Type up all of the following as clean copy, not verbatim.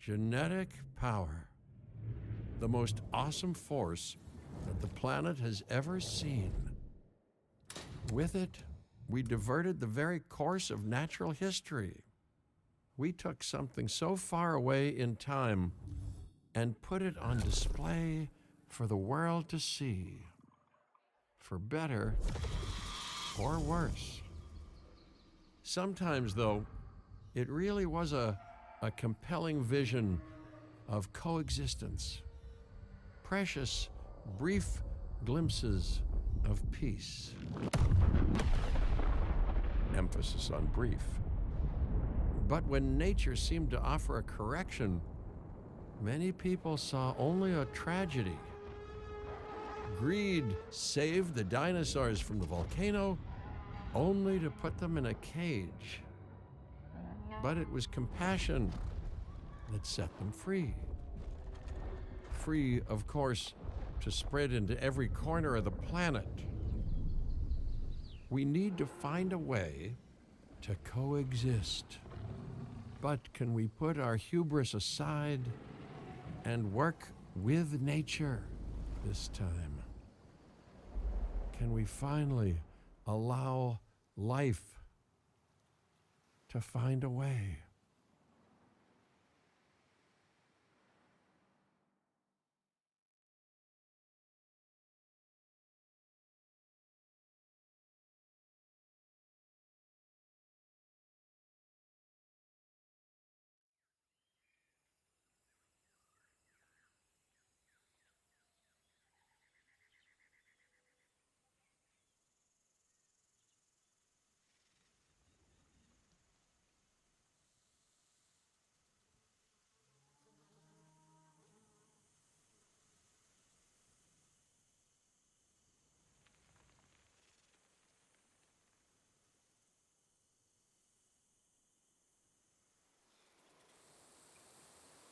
Genetic power. The most awesome force that the planet has ever seen. With it, we diverted the very course of natural history. We took something so far away in time and put it on display for the world to see. For better or worse. Sometimes, though, it really was a compelling vision of coexistence. Precious, brief glimpses of peace. Emphasis on brief. But when nature seemed to offer a correction, many people saw only a tragedy. Greed saved the dinosaurs from the volcano, only to put them in a cage. But it was compassion that set them free. Free, of course, to spread into every corner of the planet. We need to find a way to coexist. But can we put our hubris aside and work with nature this time? Can we finally allow life to find a way?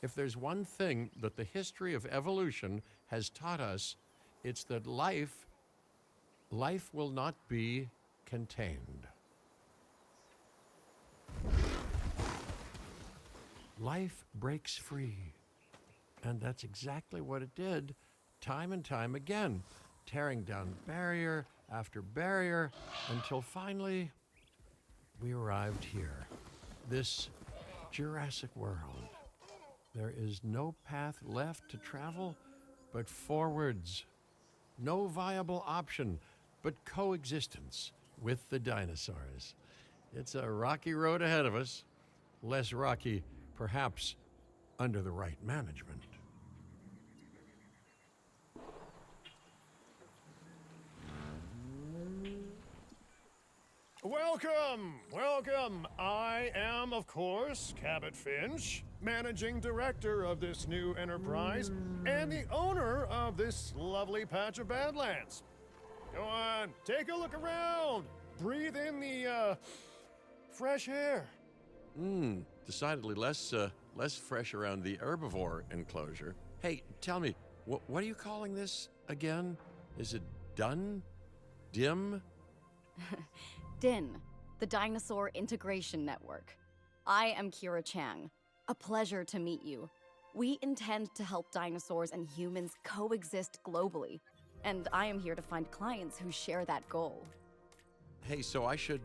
If there's one thing that the history of evolution has taught us, it's that life will not be contained. Life breaks free. And that's exactly what it did, time and time again, tearing down barrier after barrier, until finally we arrived here, this Jurassic World. There is no path left to travel but forwards. No viable option but coexistence with the dinosaurs. It's a rocky road ahead of us. Less rocky, perhaps, under the right management. Welcome, welcome. I am, of course, Cabot Finch, managing director of this new enterprise and the owner of this lovely patch of Badlands. Go on, take a look around. Breathe in the, fresh air. Decidedly less fresh around the herbivore enclosure. Hey, tell me, what are you calling this again? Is it done? Dim? DIN, the Dinosaur Integration Network. I am Kira Chang. A pleasure to meet you. We intend to help dinosaurs and humans coexist globally, and I am here to find clients who share that goal. Hey, so I should,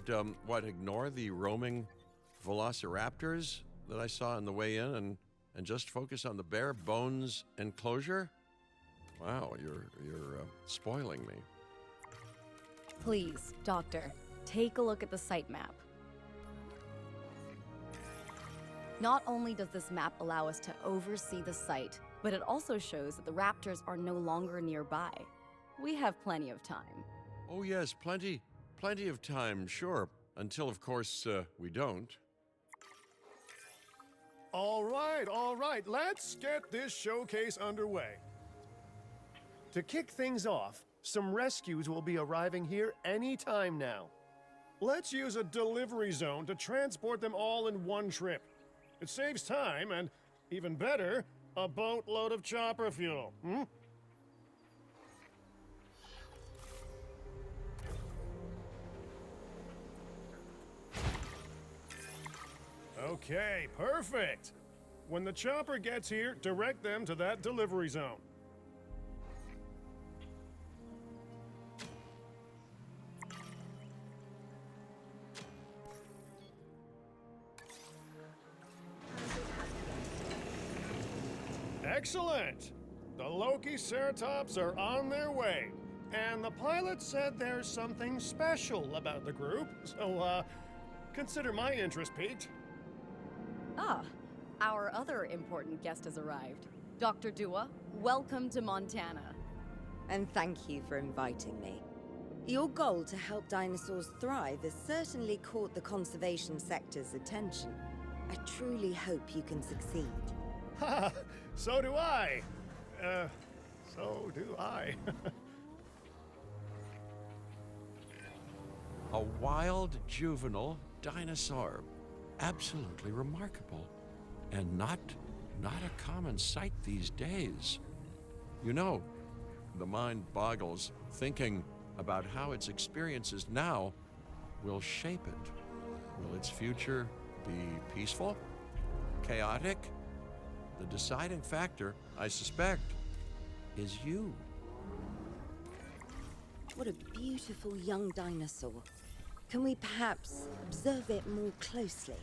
ignore the roaming velociraptors that I saw on the way in and just focus on the bare bones enclosure? Wow, you're spoiling me. Please, Doctor, take a look at the site map. Not only does this map allow us to oversee the site, but it also shows that the raptors are no longer nearby. We have plenty of time. Oh yes, plenty of time, sure. Until, of course, we don't. All right, let's get this showcase underway. To kick things off, some rescues will be arriving here any time now. Let's use a delivery zone to transport them all in one trip. It saves time and, even better, a boatload of chopper fuel. Okay, perfect. When the chopper gets here, direct them to that delivery zone. Excellent! The Loki Ceratops are on their way. And the pilot said there's something special about the group, so, consider my interest piqued. Ah, our other important guest has arrived. Dr. Dua, welcome to Montana. And thank you for inviting me. Your goal to help dinosaurs thrive has certainly caught the conservation sector's attention. I truly hope you can succeed. Ha! So do I. So do I. A wild juvenile dinosaur. Absolutely remarkable. And not a common sight these days. You know, the mind boggles thinking about how its experiences now will shape it. Will its future be peaceful? Chaotic? The deciding factor, I suspect, is you. What a beautiful young dinosaur. Can we perhaps observe it more closely?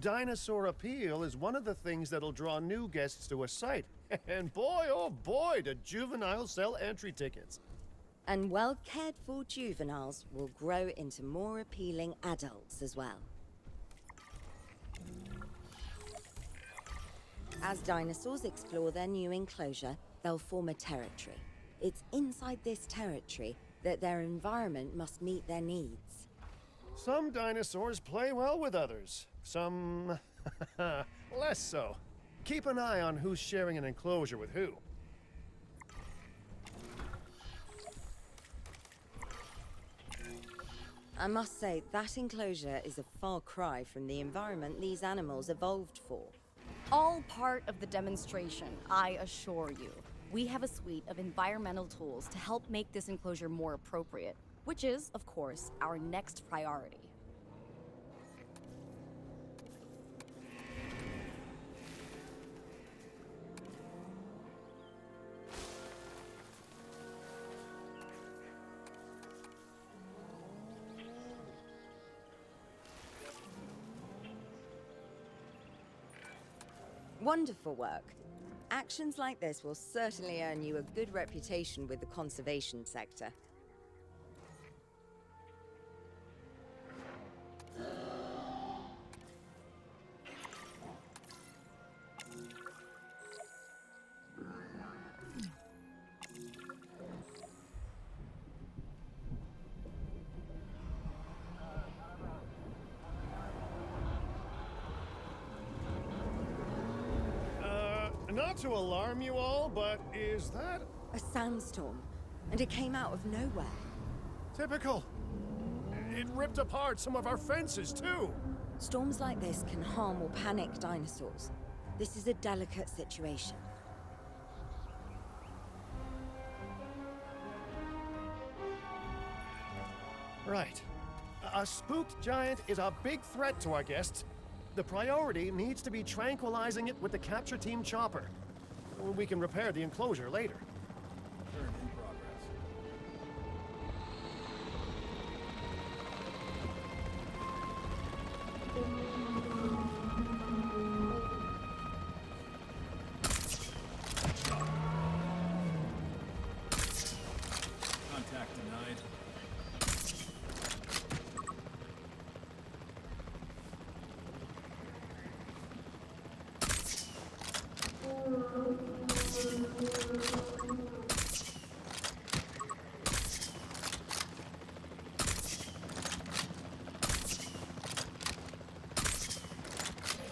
Dinosaur appeal is one of the things that'll draw new guests to a site. And boy, oh boy, do juveniles sell entry tickets. And well-cared-for juveniles will grow into more appealing adults as well. As dinosaurs explore their new enclosure, they'll form a territory. It's inside this territory that their environment must meet their needs. Some dinosaurs play well with others. Some less so. Keep an eye on who's sharing an enclosure with who. I must say, that enclosure is a far cry from the environment these animals evolved for. All part of the demonstration, I assure you. We have a suite of environmental tools to help make this enclosure more appropriate, which is, of course, our next priority. Wonderful work. Actions like this will certainly earn you a good reputation with the conservation sector. Not to alarm you all, but is that A sandstorm, and it came out of nowhere. typical? It ripped apart some of our fences, too. Storms like this can harm or panic dinosaurs. This is a delicate situation. Right. A spooked giant is a big threat to our guests. The priority needs to be tranquilizing it with the capture team chopper. We can repair the enclosure later. Turn in progress. Contact denied.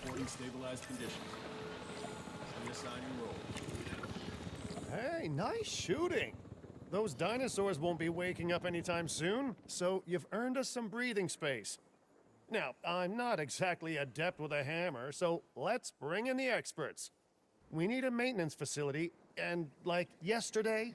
Reporting stabilized conditions. Reassign your role. Hey, nice shooting. Those dinosaurs won't be waking up anytime soon, so you've earned us some breathing space. Now, I'm not exactly adept with a hammer, so let's bring in the experts. We need a maintenance facility, and like yesterday.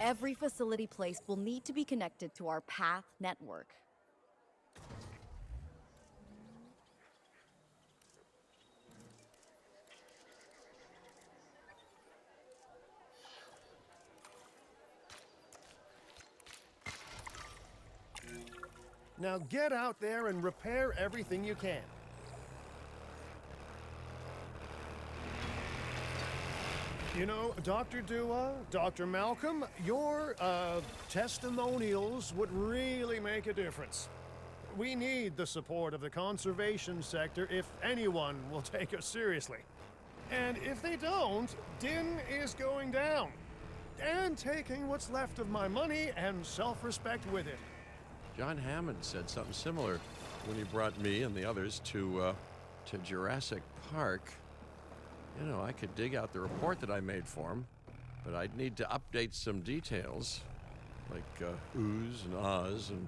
Every facility placed will need to be connected to our path network. Now get out there and repair everything you can. You know, Dr. Dua, Dr. Malcolm, your testimonials would really make a difference. We need the support of the conservation sector if anyone will take us seriously. And if they don't, Din is going down. And taking what's left of my money and self-respect with it. John Hammond said something similar when he brought me and the others to Jurassic Park. You know, I could dig out the report that I made for him, but I'd need to update some details, like oohs and ahs and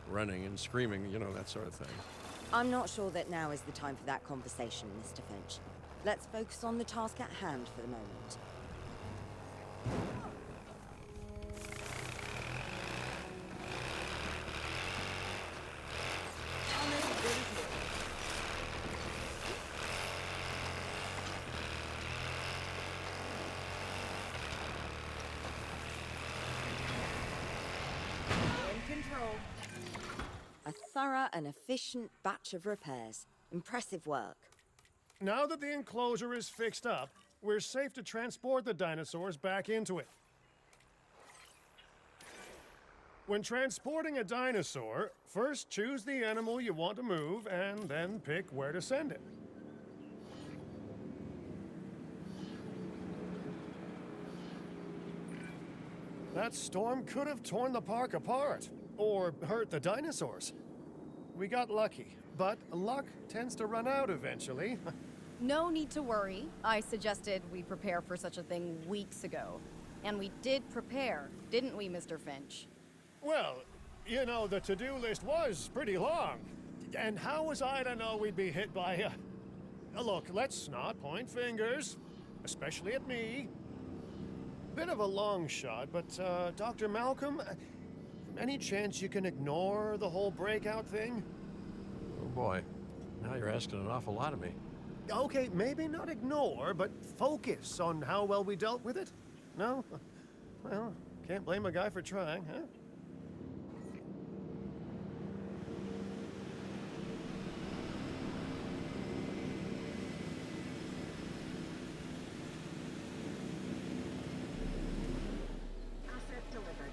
running and screaming, you know, that sort of thing. I'm not sure that now is the time for that conversation, Mr. Finch. Let's focus on the task at hand for the moment. A thorough and efficient batch of repairs. Impressive work. Now that the enclosure is fixed up, we're safe to transport the dinosaurs back into it. When transporting a dinosaur, first choose the animal you want to move and then pick where to send it. That storm could have torn the park apart, or hurt the dinosaurs. We got lucky, but luck tends to run out eventually. No need to worry. I suggested we prepare for such a thing weeks ago. And we did prepare, didn't we, Mr. Finch? Well, you know, the to-do list was pretty long. And how was I to know we'd be hit by a... Look, let's not point fingers, especially at me. Bit of a long shot, but, Dr. Malcolm, any chance you can ignore the whole breakout thing? Oh boy, now you're asking an awful lot of me. Okay, maybe not ignore, but focus on how well we dealt with it? No? Well, can't blame a guy for trying, huh? Asset delivered.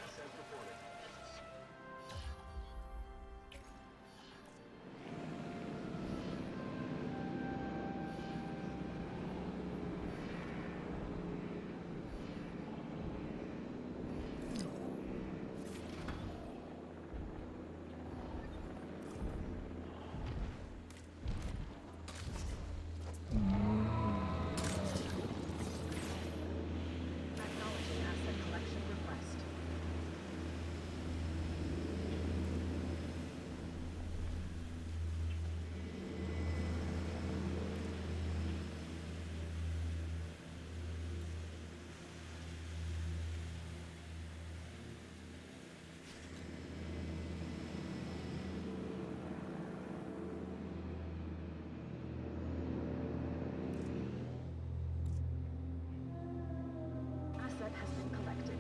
Asset reported. Acknowledging asset collection request. Asset has been collected.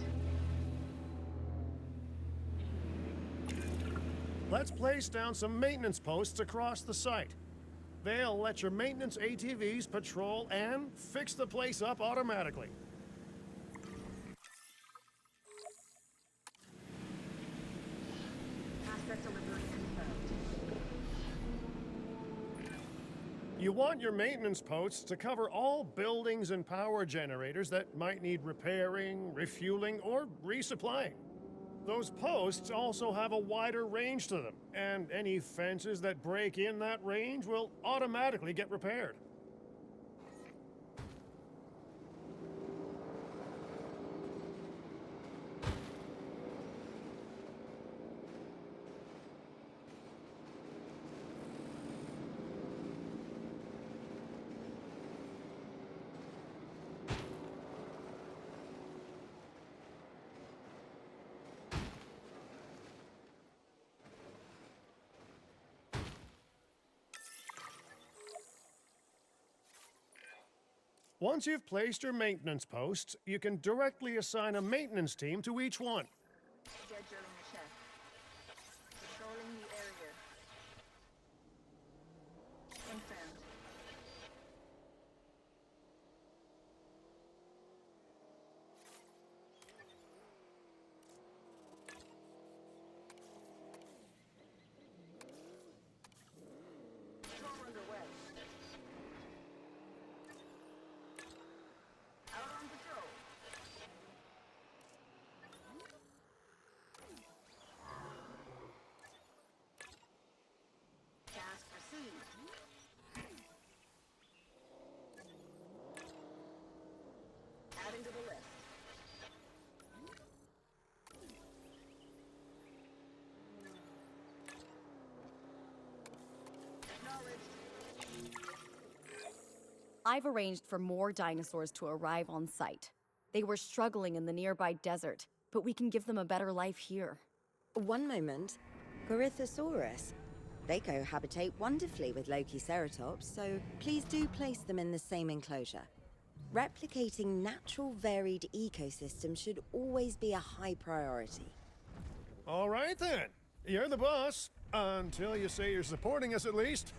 Let's place down some maintenance posts across the site. They'll let your maintenance ATVs patrol and fix the place up automatically. Asset delivery confirmed. You want your maintenance posts to cover all buildings and power generators that might need repairing, refueling, or resupplying. Those posts also have a wider range to them, and any fences that break in that range will automatically get repaired. Once you've placed your maintenance posts, you can directly assign a maintenance team to each one. Scheduling check. Patrolling the area. Confirmed. Patrol underway. Out on patrol. Task proceed. Adding to the list. Acknowledged. I've arranged for more dinosaurs to arrive on site. They were struggling in the nearby desert, but we can give them a better life here. One moment. Corythosaurus. They cohabitate wonderfully with Lokiceratops, so please do place them in the same enclosure. Replicating natural varied ecosystems should always be a high priority. All right then. You're the boss. Until you say you're supporting us at least.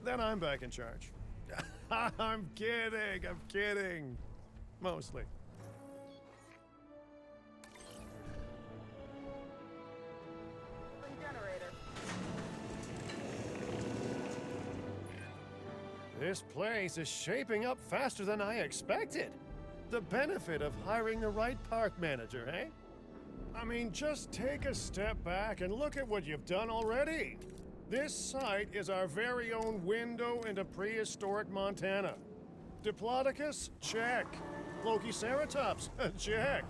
Then I'm back in charge. I'm kidding. Mostly. Generator. This place is shaping up faster than I expected. The benefit of hiring the right park manager, eh? I mean, just take a step back and look at what you've done already. This site is our very own window into prehistoric Montana. Diplodocus? Check. Lokiceratops? Check.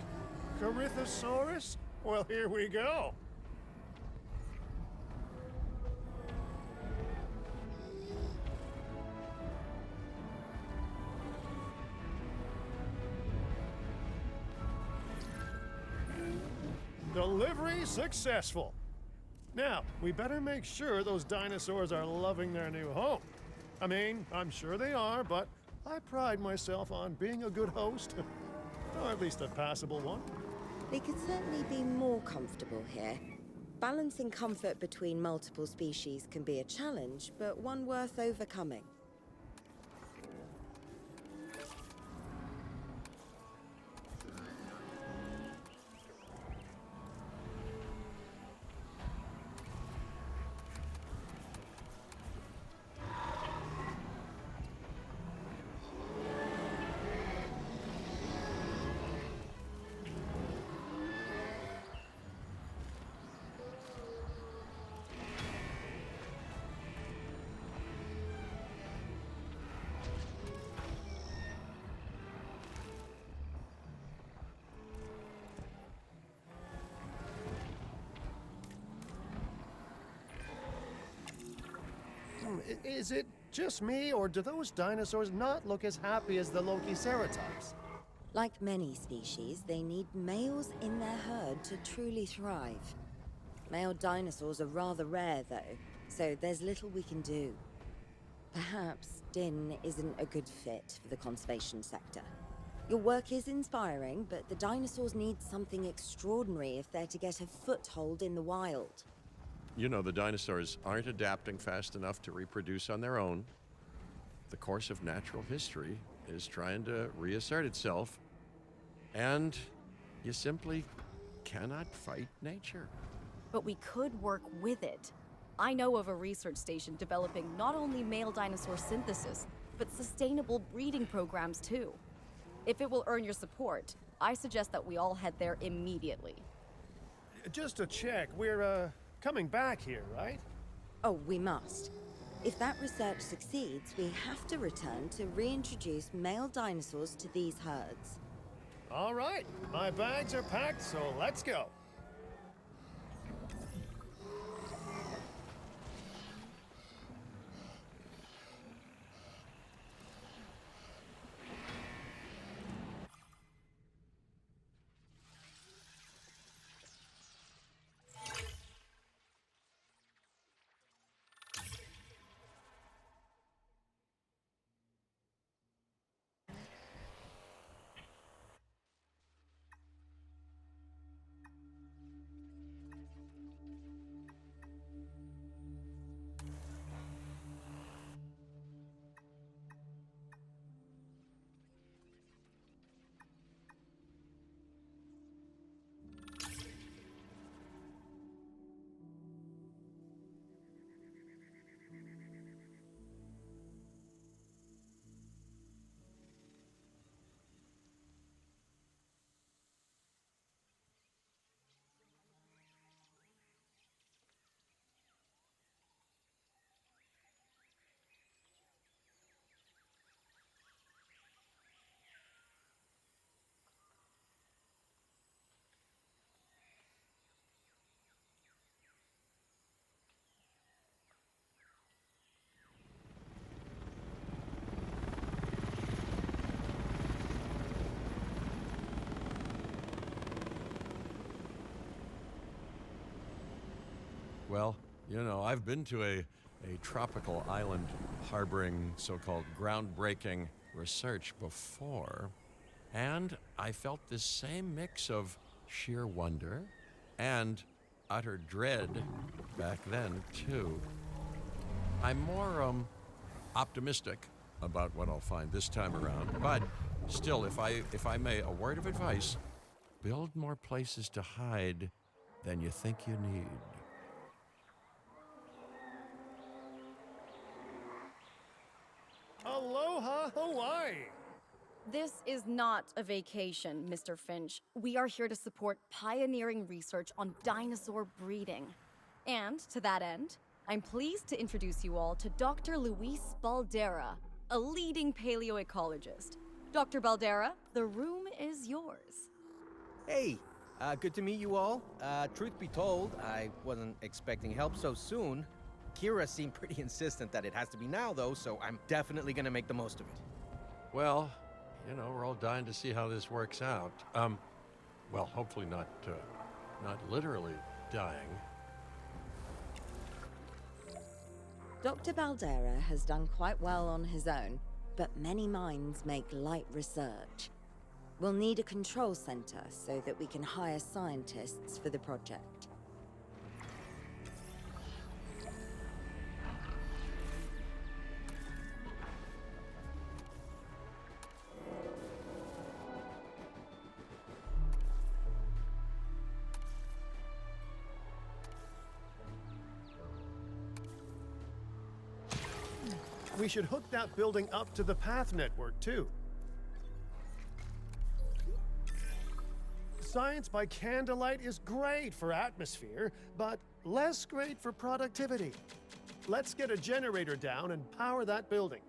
Corythosaurus? Well, here we go. Delivery successful. Now, we better make sure those dinosaurs are loving their new home. I mean, I'm sure they are, but I pride myself on being a good host. Or at least a passable one. They could certainly be more comfortable here. Balancing comfort between multiple species can be a challenge, but one worth overcoming. Is it just me, or do those dinosaurs not look as happy as the Lokiceratops? Like many species, they need males in their herd to truly thrive. Male dinosaurs are rather rare, though, so there's little we can do. Perhaps Din isn't a good fit for the conservation sector. Your work is inspiring, but the dinosaurs need something extraordinary if they're to get a foothold in the wild. You know, the dinosaurs aren't adapting fast enough to reproduce on their own. The course of natural history is trying to reassert itself, and you simply cannot fight nature. But we could work with it. I know of a research station developing not only male dinosaur synthesis, but sustainable breeding programs too. If it will earn your support, I suggest that we all head there immediately. Just to check, we're, coming back here, right? Oh, we must. If that research succeeds, we have to return to reintroduce male dinosaurs to these herds. All right, my bags are packed, so let's go. Well, you know, I've been to a tropical island harboring so-called groundbreaking research before, and I felt this same mix of sheer wonder and utter dread back then, too. I'm more optimistic about what I'll find this time around, but still, if I may, a word of advice: build more places to hide than you think you need. Aloha, Hawaii! This is not a vacation, Mr. Finch. We are here to support pioneering research on dinosaur breeding. And to that end, I'm pleased to introduce you all to Dr. Luis Baldera, a leading paleoecologist. Dr. Baldera, the room is yours. Hey, good to meet you all. Truth be told, I wasn't expecting help so soon. Kira seemed pretty insistent that it has to be now, though, so I'm definitely gonna make the most of it. Well, you know, we're all dying to see how this works out. Well, hopefully not literally dying. Dr. Baldera has done quite well on his own, but many minds make light research. We'll need a control center so that we can hire scientists for the project. We should hook that building up to the path network, too. Science by candlelight is great for atmosphere, but less great for productivity. Let's get a generator down and power that building.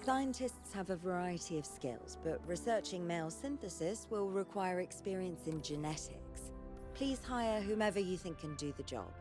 Scientists have a variety of skills, but researching male synthesis will require experience in genetics. Please hire whomever you think can do the job.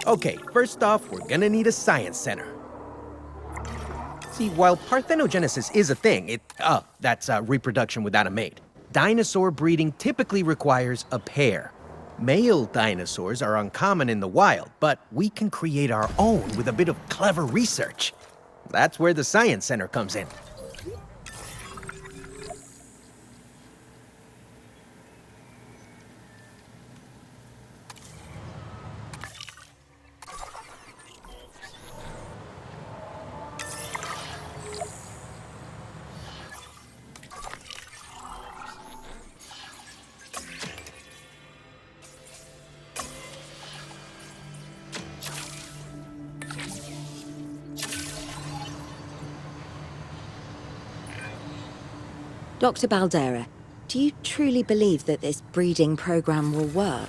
Okay, first off, we're gonna need a science center. See, while parthenogenesis is a thing, that's reproduction without a mate. Dinosaur breeding typically requires a pair. Male dinosaurs are uncommon in the wild, but we can create our own with a bit of clever research. That's where the science center comes in. Dr. Baldera, do you truly believe that this breeding program will work?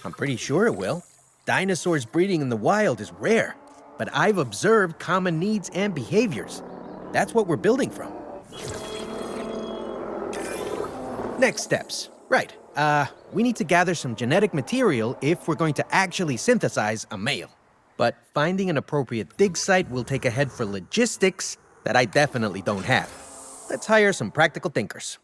I'm pretty sure it will. Dinosaurs breeding in the wild is rare, but I've observed common needs and behaviors. That's what we're building from. Next steps. Right. We need to gather some genetic material if we're going to actually synthesize a male. But finding an appropriate dig site will take a head for logistics that I definitely don't have. Let's hire some practical thinkers.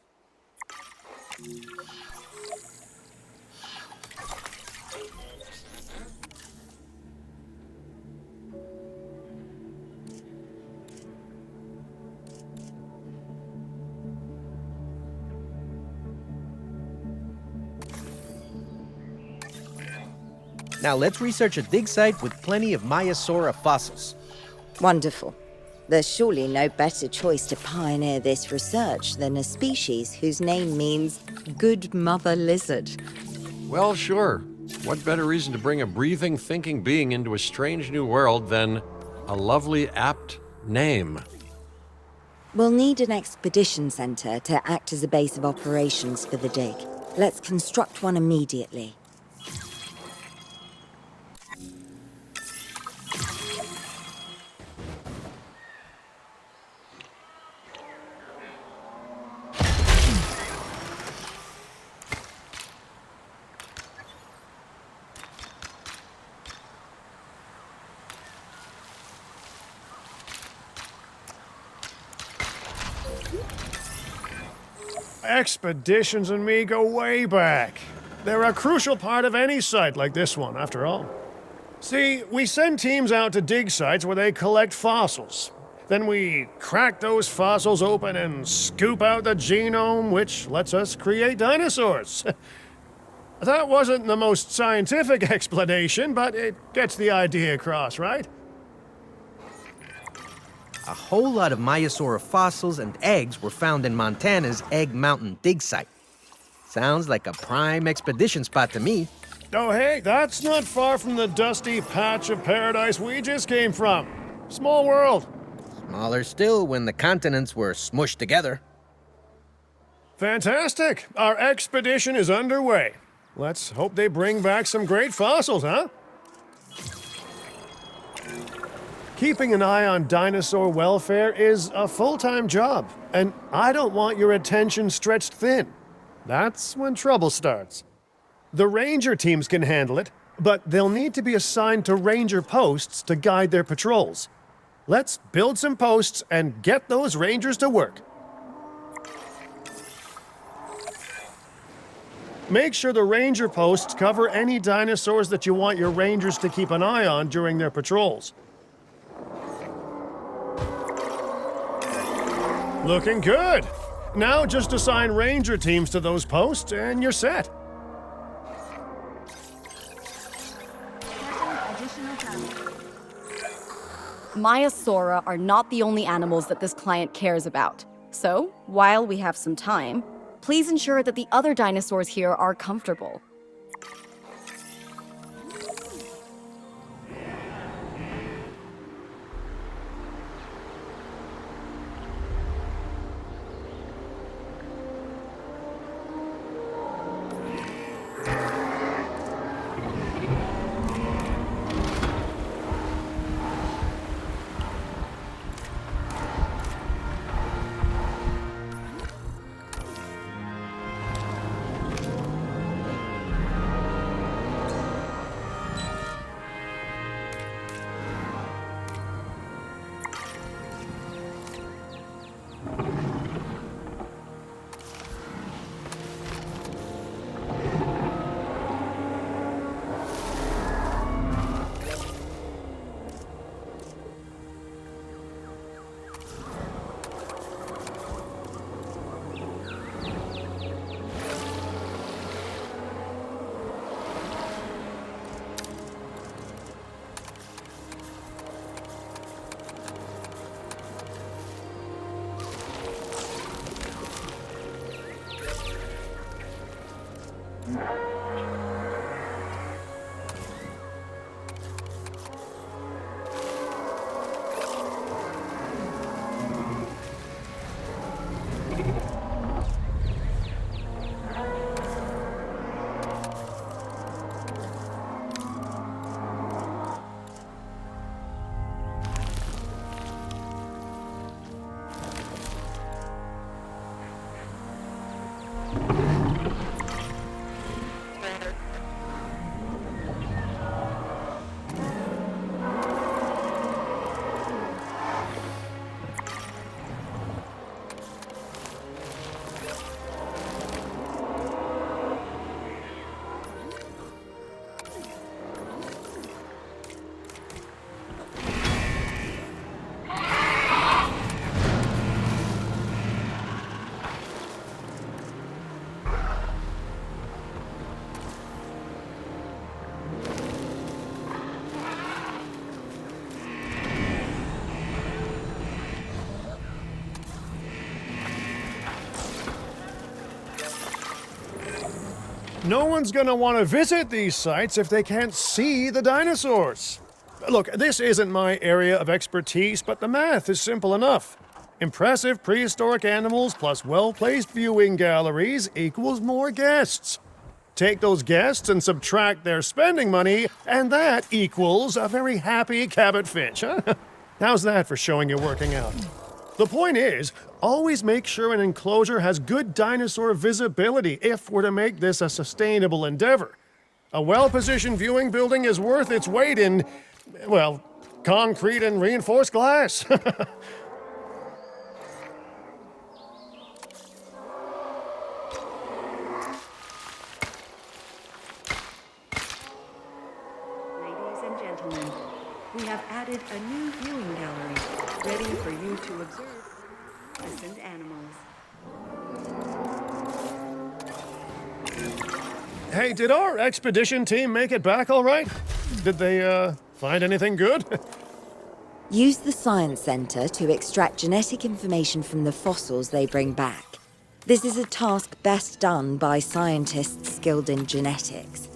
Now let's research a dig site with plenty of Maiasaura fossils. Wonderful. There's surely no better choice to pioneer this research than a species whose name means good mother lizard. Well, sure. What better reason to bring a breathing, thinking being into a strange new world than a lovely, apt name? We'll need an expedition center to act as a base of operations for the dig. Let's construct one immediately. Expeditions and me go way back. They're a crucial part of any site like this one, after all. See, we send teams out to dig sites where they collect fossils. Then we crack those fossils open and scoop out the genome, which lets us create dinosaurs. That wasn't the most scientific explanation, but it gets the idea across, right? A whole lot of Maiasaura fossils and eggs were found in Montana's Egg Mountain dig site. Sounds like a prime expedition spot to me. Oh, hey, that's not far from the dusty patch of paradise we just came from. Small world. Smaller still when the continents were smushed together. Fantastic. Our expedition is underway. Let's hope they bring back some great fossils, huh? Keeping an eye on dinosaur welfare is a full-time job, and I don't want your attention stretched thin. That's when trouble starts. The ranger teams can handle it, but they'll need to be assigned to ranger posts to guide their patrols. Let's build some posts and get those rangers to work. Make sure the ranger posts cover any dinosaurs that you want your rangers to keep an eye on during their patrols. Looking good. Now just assign ranger teams to those posts and you're set. Maiasaura are not the only animals that this client cares about. So, while we have some time, please ensure that the other dinosaurs here are comfortable. No one's gonna want to visit these sites if they can't see the dinosaurs. Look, this isn't my area of expertise, but the math is simple enough. Impressive prehistoric animals plus well-placed viewing galleries equals more guests. Take those guests and subtract their spending money, and that equals a very happy Cabot Finch, huh? How's that for showing you're working out? The point is, always make sure an enclosure has good dinosaur visibility if we're to make this a sustainable endeavor. A well-positioned viewing building is worth its weight in, well, concrete and reinforced glass. Ladies and gentlemen, we have added a new viewing gallery, ready for you to observe listened animals. Hey, did our expedition team make it back all right? Did they, find anything good? Use the Science Center to extract genetic information from the fossils they bring back. This is a task best done by scientists skilled in genetics.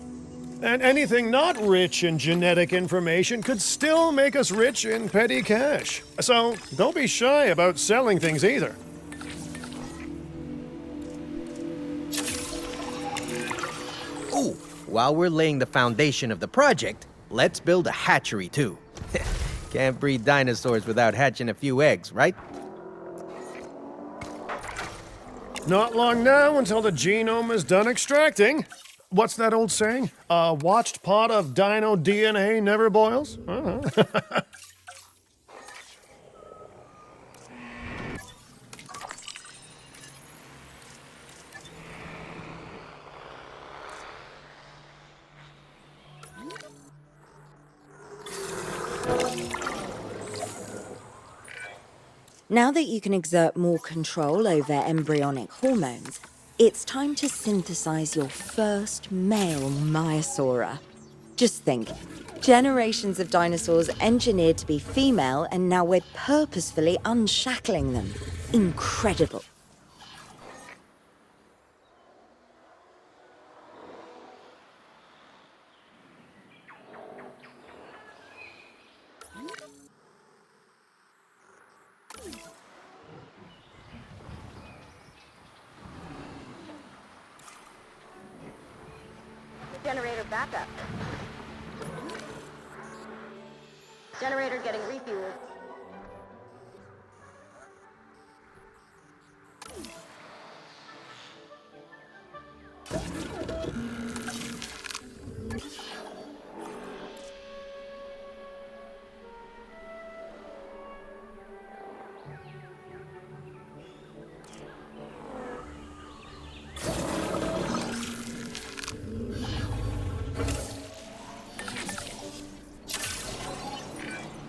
And anything not rich in genetic information could still make us rich in petty cash. So don't be shy about selling things either. Ooh, while we're laying the foundation of the project, let's build a hatchery too. Can't breed dinosaurs without hatching a few eggs, right? Not long now until the genome is done extracting. What's that old saying? A watched pot of dino DNA never boils? Now that you can exert more control over embryonic hormones, it's time to synthesize your first male Maiasaura. Just think, generations of dinosaurs engineered to be female, and now we're purposefully unshackling them. Incredible. Generator backup. Generator getting refueled.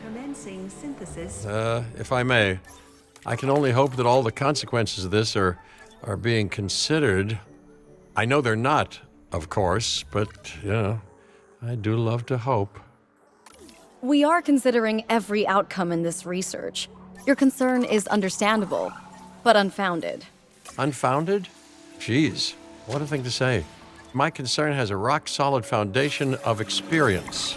Commencing synthesis. If I may, I can only hope that all the consequences of this are being considered. I know they're not, of course, but, you know, I do love to hope. We are considering every outcome in this research. Your concern is understandable, but unfounded. Unfounded? Geez, what a thing to say. My concern has a rock-solid foundation of experience.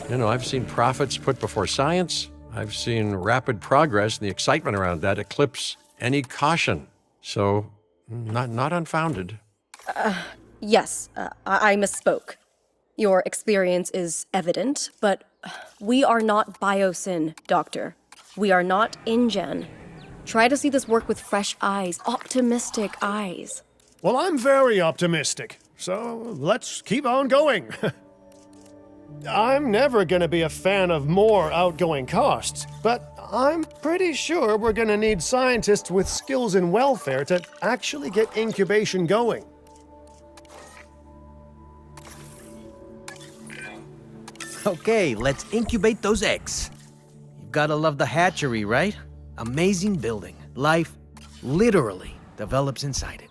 You know, I've seen profits put before science. I've seen rapid progress, and the excitement around that eclipse any caution. So, not unfounded. Yes, I misspoke. Your experience is evident, but we are not Biosyn, Doctor. We are not InGen. Try to see this work with fresh eyes, optimistic eyes. Well, I'm very optimistic, so let's keep on going. I'm never gonna be a fan of more outgoing costs, but I'm pretty sure we're gonna need scientists with skills in welfare to actually get incubation going. Okay, let's incubate those eggs. You've gotta love the hatchery, right? Amazing building. Life literally develops inside it.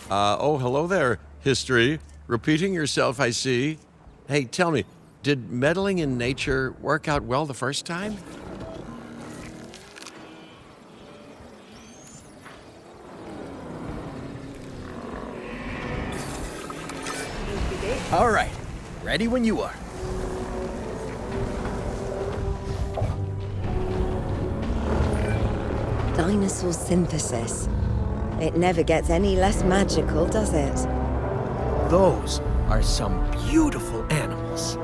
Oh, hello there. history. Repeating yourself, I see. Hey, tell me, did meddling in nature work out well the first time? All right, ready when you are. Dinosaur synthesis. It never gets any less magical, does it? Those are some beautiful animals.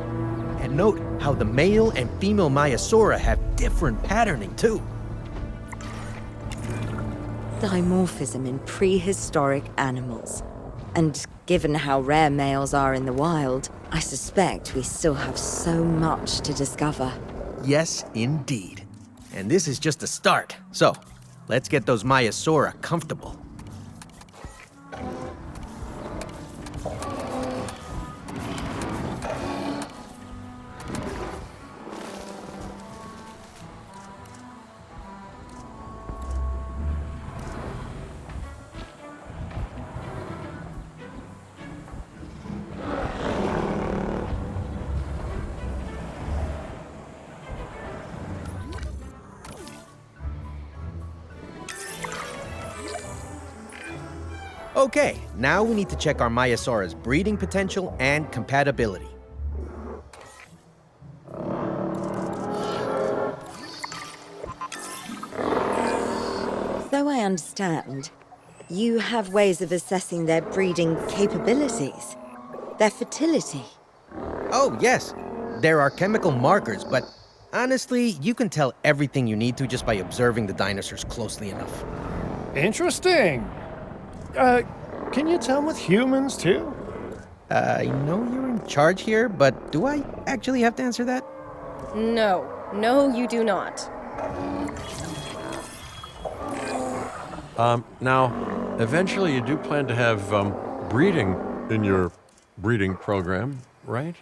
And note how the male and female Maiasaura have different patterning too. Dimorphism in prehistoric animals. And given how rare males are in the wild, I suspect we still have so much to discover. Yes, indeed. And this is just the start. So, let's get those Maiasaura comfortable. Okay, now we need to check our Maiasaura's breeding potential and compatibility. So I understand, you have ways of assessing their breeding capabilities, their fertility. Oh, yes. There are chemical markers, but honestly, you can tell everything you need to just by observing the dinosaurs closely enough. Interesting. Can you tell with humans too? I know you're in charge here, but do I actually have to answer that? No. No, you do not. Now, eventually you do plan to have breeding in your breeding program, right?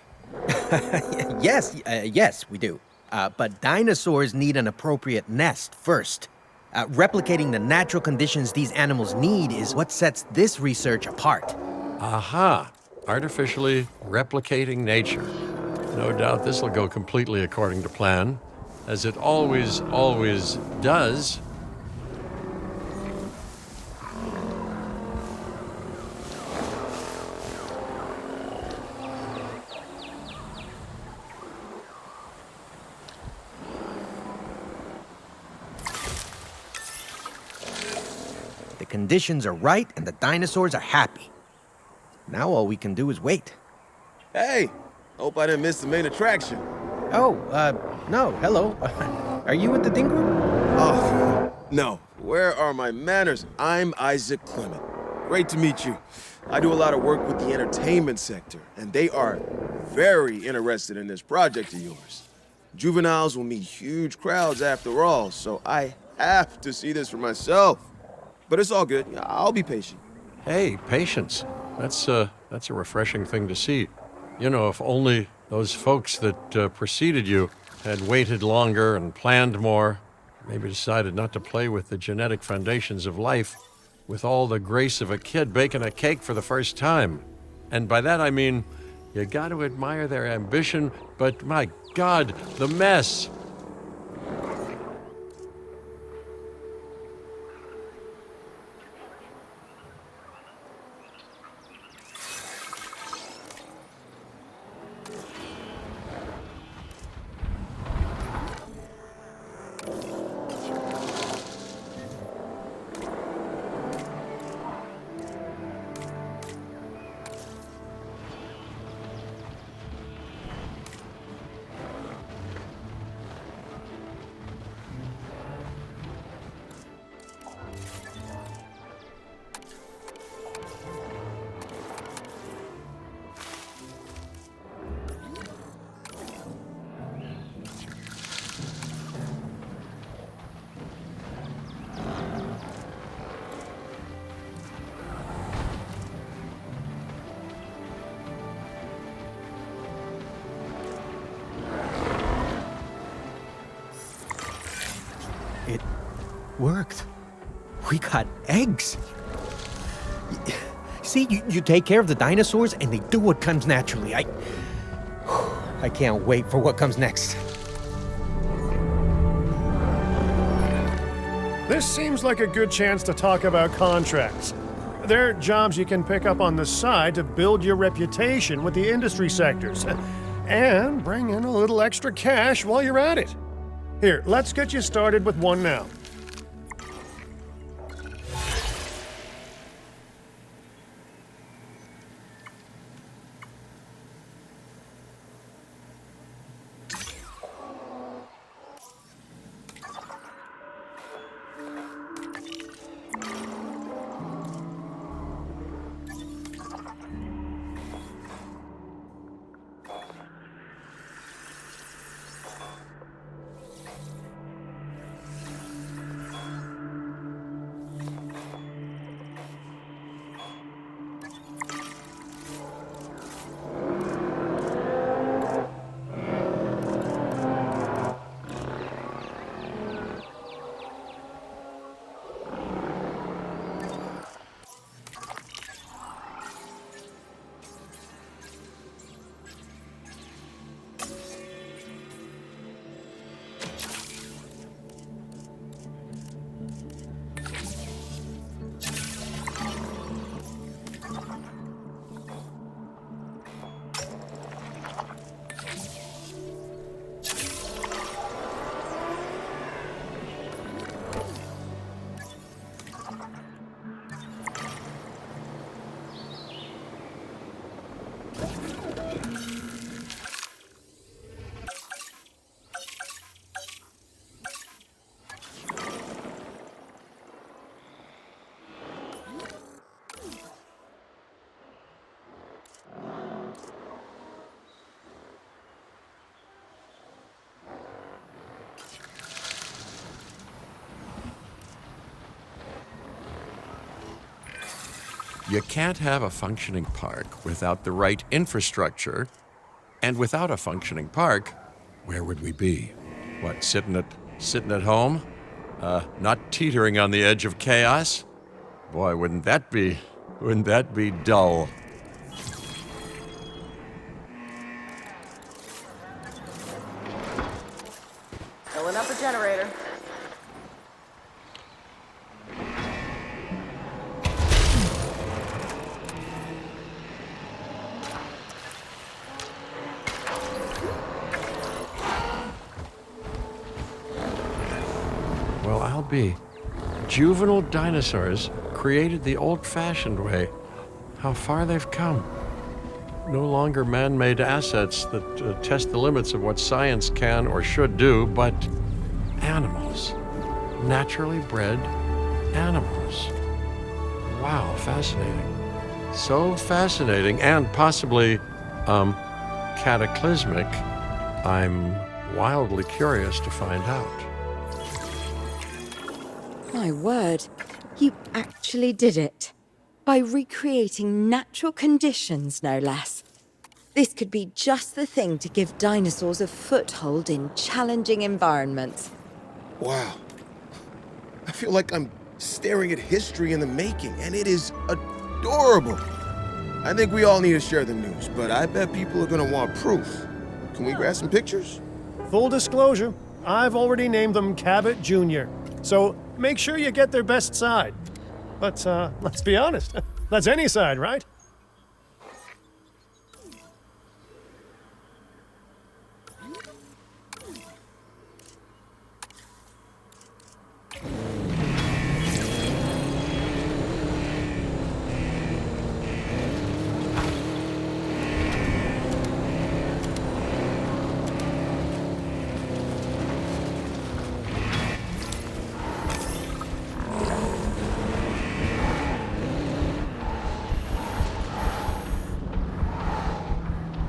Yes, we do. But dinosaurs need an appropriate nest first. Replicating the natural conditions these animals need is what sets this research apart. Aha! Artificially replicating nature. No doubt this will go completely according to plan, as it always does. The conditions are right and the dinosaurs are happy. Now all we can do is wait. Hey, hope I didn't miss the main attraction. Oh, no, hello. Are you with the Ding Group? Oh, no. Where are my manners? I'm Isaac Clement. Great to meet you. I do a lot of work with the entertainment sector, and they are very interested in this project of yours. Juveniles will meet huge crowds after all, so I have to see this for myself. But it's all good. I'll be patient. Hey, patience. That's a refreshing thing to see. You know, if only those folks that preceded you had waited longer and planned more, maybe decided not to play with the genetic foundations of life with all the grace of a kid baking a cake for the first time. And by that I mean, you got to admire their ambition, but my God, the mess. It worked. We got eggs. See, you take care of the dinosaurs and they do what comes naturally. I can't wait for what comes next. This seems like a good chance to talk about contracts. They're jobs you can pick up on the side to build your reputation with the industry sectors. And bring in a little extra cash while you're at it. Here, let's get you started with one now. You can't have a functioning park without the right infrastructure. And without a functioning park, where would we be? What, sitting at home? Not teetering on the edge of chaos? Boy, wouldn't that be dull? Filling up a generator. Well, I'll be. Juvenile dinosaurs created the old-fashioned way. How far they've come. No longer man-made assets that test the limits of what science can or should do, but animals. Naturally bred animals. Wow, fascinating. So fascinating and possibly, cataclysmic. I'm wildly curious to find out. My word, you actually did it. By recreating natural conditions, no less. This could be just the thing to give dinosaurs a foothold in challenging environments. Wow. I feel like I'm staring at history in the making, and it is adorable. I think we all need to share the news, but I bet people are gonna want proof. Can we grab some pictures? Full disclosure, I've already named them Cabot Jr., so make sure you get their best side. But let's be honest, that's any side, right?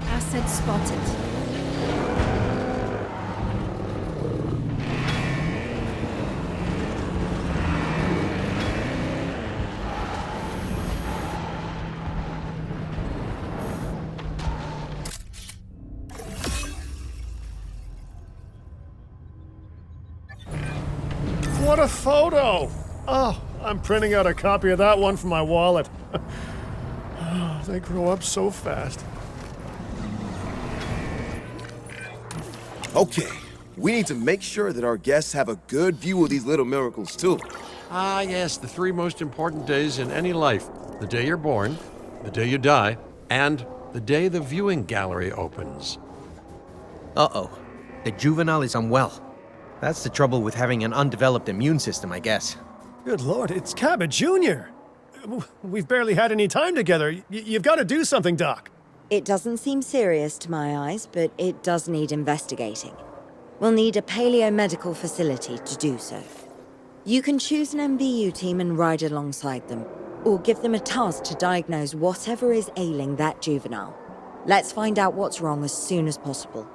Asset spotted. What a photo! Oh, I'm printing out a copy of that one for my wallet. They grow up so fast. Okay, we need to make sure that our guests have a good view of these little miracles, too. Ah, yes, the three most important days in any life: the day you're born, the day you die, and the day the viewing gallery opens. Uh-oh. The juvenile is unwell. That's the trouble with having an undeveloped immune system, I guess. Good Lord, it's Cabot Jr. We've barely had any time together. You've got to do something, Doc. It doesn't seem serious to my eyes, but it does need investigating. We'll need a paleomedical facility to do so. You can choose an MVU team and ride alongside them, or give them a task to diagnose whatever is ailing that juvenile. Let's find out what's wrong as soon as possible.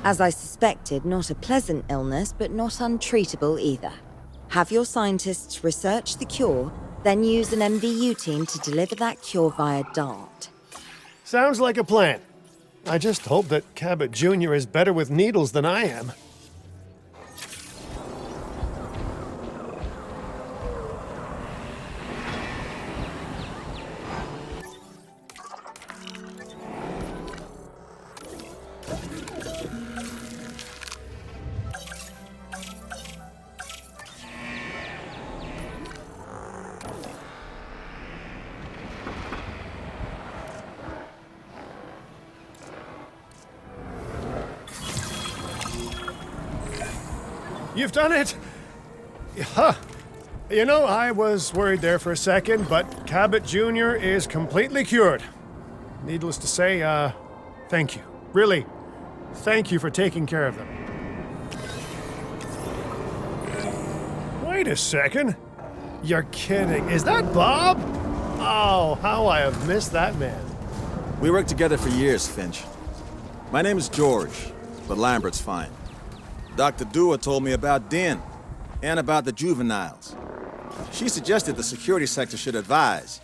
As I suspected, not a pleasant illness, but not untreatable either. Have your scientists research the cure, then use an MVU team to deliver that cure via DART. Sounds like a plan. I just hope that Cabot Jr. is better with needles than I am. You've done it! Huh. You know, I was worried there for a second, but Cabot Jr. is completely cured. Needless to say, thank you. Really, thank you for taking care of them. Wait a second. You're kidding. Is that Bob? Oh, how I have missed that man. We worked together for years, Finch. My name is George, but Lambert's fine. Dr. Dewar told me about Den, and about the juveniles. She suggested the security sector should advise.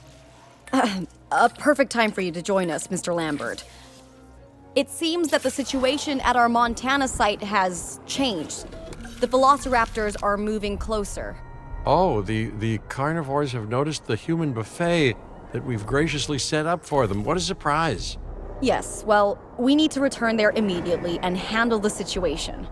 A perfect time for you to join us, Mr. Lambert. It seems that the situation at our Montana site has changed. The velociraptors are moving closer. Oh, the carnivores have noticed the human buffet that we've graciously set up for them. What a surprise. Yes, well, we need to return there immediately and handle the situation.